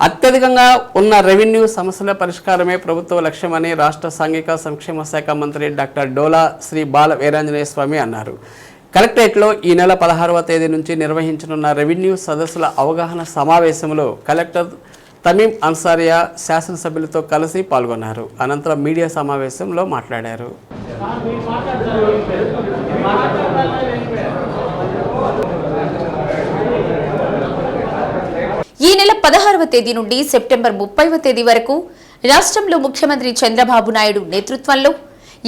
అత్యధికంగా ఉన్న రెవెన్యూ సమస్యల పరిష్కారమే ప్రభుత్వ లక్ష్యమని రాష్ట్ర సాంఘిక సంక్షేమ శాఖ మంత్రి డాక్టర్ డోలా శ్రీ బాల వీరాంజనేయ స్వామి అన్నారు. కలెక్టరేట్లో ఈ నెల 16వ తేదీ నుంచి నిర్వహించనున్న రెవెన్యూ సదస్సుల అవగాహన సమావేశంలో కలెక్టర్ తమీం అన్సారియా శాసనసభ్యులతో కలిసి పాల్గొన్నారు. అనంతరం మీడియా సమావేశంలో మాట్లాడారు. ఈ నెల 16వ తేదీ నుండి సెప్టెంబర్ 30వ తేదీ వరకు రాష్ట్రంలో ముఖ్యమంత్రి చంద్రబాబు నాయుడు నేతృత్వంలో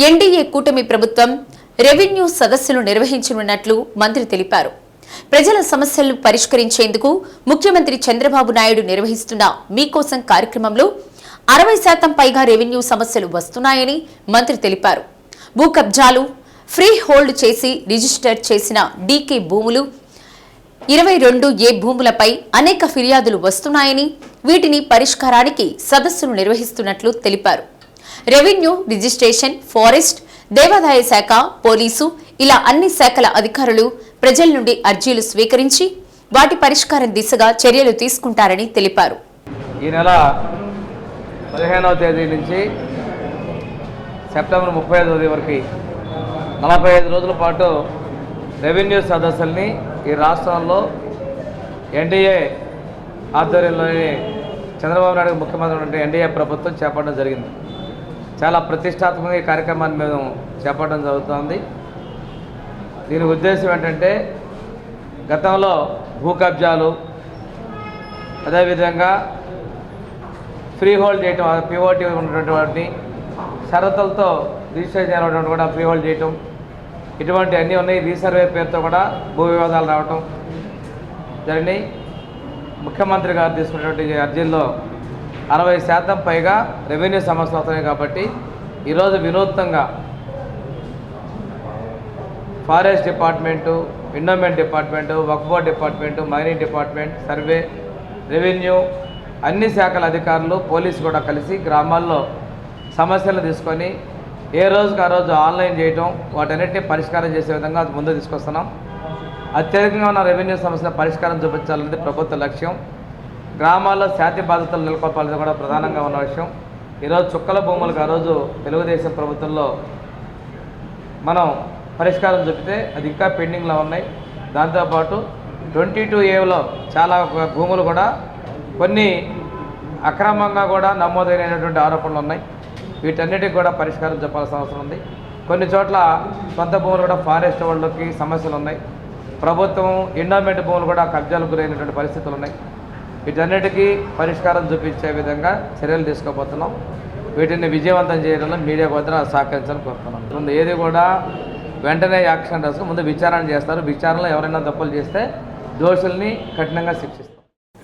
ఎన్డీఏ కూటమి ప్రభుత్వం రెవెన్యూ సదస్సులు నిర్వహించనున్నట్లు మంత్రి తెలిపారు. ప్రజల సమస్యలను పరిష్కరించేందుకు ముఖ్యమంత్రి చంద్రబాబు నాయుడు నిర్వహిస్తున్న మీకోసం కార్యక్రమంలో 60% పైగా రెవెన్యూ సమస్యలు వస్తున్నాయని మంత్రి తెలిపారు. భూ కబ్జాలు, ఫ్రీ హోల్డ్ చేసి రిజిస్టర్ చేసిన డీకే భూములు, 22A భూములపై అనేక ఫిర్యాదులు వస్తున్నాయని, వీటిని పరిష్కారానికి సదస్సును నిర్వహిస్తున్నట్లు తెలిపారు. రెవెన్యూ, రిజిస్ట్రేషన్, ఫారెస్ట్, దేవాదాయ శాఖ, పోలీసు ఇలా అన్ని శాఖల అధికారులు ప్రజల నుండి అర్జీలు స్వీకరించి వాటి పరిష్కారం దిశగా చర్యలు తీసుకుంటారని తెలిపారు. ఈ నెల 15వ తేదీ నుంచి సెప్టెంబర్ 35వ తేదీ వరకు 45 రోజుల పాటు రెవెన్యూ సదస్సుల్ని ఈ రాష్ట్రంలో ఎన్డీఏ ఆధ్వర్యంలోని చంద్రబాబు నాయుడు ముఖ్యమంత్రి ఉంటే ఎన్డీఏ ప్రభుత్వం చేపట్టడం జరిగింది. చాలా ప్రతిష్టాత్మకంగా ఈ కార్యక్రమాన్ని మేము చేపట్టడం జరుగుతుంది. దీని ఉద్దేశం ఏంటంటే గతంలో భూ కబ్జాలు, అదేవిధంగా ఫ్రీ హోల్డ్ చేయటం, పిఓటీ ఉన్నటువంటి వాటిని షరతులతో రిజిస్ట్రేషన్ చేయడం కూడా ఫ్రీ హోల్డ్ చేయటం, ఇటువంటి అన్నీ ఉన్నాయి. రీసర్వే పేరుతో కూడా భూ వివాదాలు రావటం జరిగినాయి. ముఖ్యమంత్రి గారు తీసుకున్నటువంటి అర్జీల్లో 60% పైగా రెవెన్యూ సమస్యలు అవుతున్నాయి. కాబట్టి ఈరోజు వినూత్నంగా forest department, endowment department, Waqf board department, mining department, survey, revenue అన్ని శాఖల అధికారులు, పోలీసు కూడా కలిసి గ్రామాల్లో సమస్యలు తీసుకొని ఏ రోజుకి ఆ రోజు ఆన్లైన్ చేయటం, వాటన్నిటిని పరిష్కారం చేసే విధంగా ముందు తీసుకొస్తున్నాం. అత్యధికంగా ఉన్న రెవెన్యూ సమస్యల పరిష్కారం చూపించాలనేది ప్రభుత్వ లక్ష్యం. గ్రామాల్లో శాంతి బాధ్యతలు నెలకొల్పాలనేది కూడా ప్రధానంగా ఉన్న విషయం. ఈరోజు చుక్కల భూములకు ఆ రోజు తెలుగుదేశం ప్రభుత్వంలో మనం పరిష్కారం చూపితే అది ఇంకా పెండింగ్లో ఉన్నాయి. దాంతోపాటు 22Aలో చాలా భూములు కూడా కొన్ని అక్రమంగా కూడా నమోదైనటువంటి ఆరోపణలు ఉన్నాయి. వీటన్నిటికి కూడా పరిష్కారం చెప్పాల్సిన అవసరం ఉంది. కొన్ని చోట్ల సొంత భూములు కూడా ఫారెస్ట్ వాళ్ళకి సమస్యలు ఉన్నాయి. ప్రభుత్వం ఎండోమెంట్ భూములు కూడా కబ్జాలకు గురైనటువంటి పరిస్థితులు ఉన్నాయి. వీటన్నిటికీ పరిష్కారం చూపించే విధంగా చర్యలు తీసుకోబోతున్నాం. వీటిని విజయవంతం చేయడంలో మీడియా వద్ద సహకరించాలని కోరుతున్నాం. ముందు ఏది కూడా వెంటనే యాక్షన్ రాసుకుని ముందు విచారణ చేస్తారు. విచారణలో ఎవరైనా తప్పులు చేస్తే దోషుల్ని కఠినంగా శిక్షిస్తారు.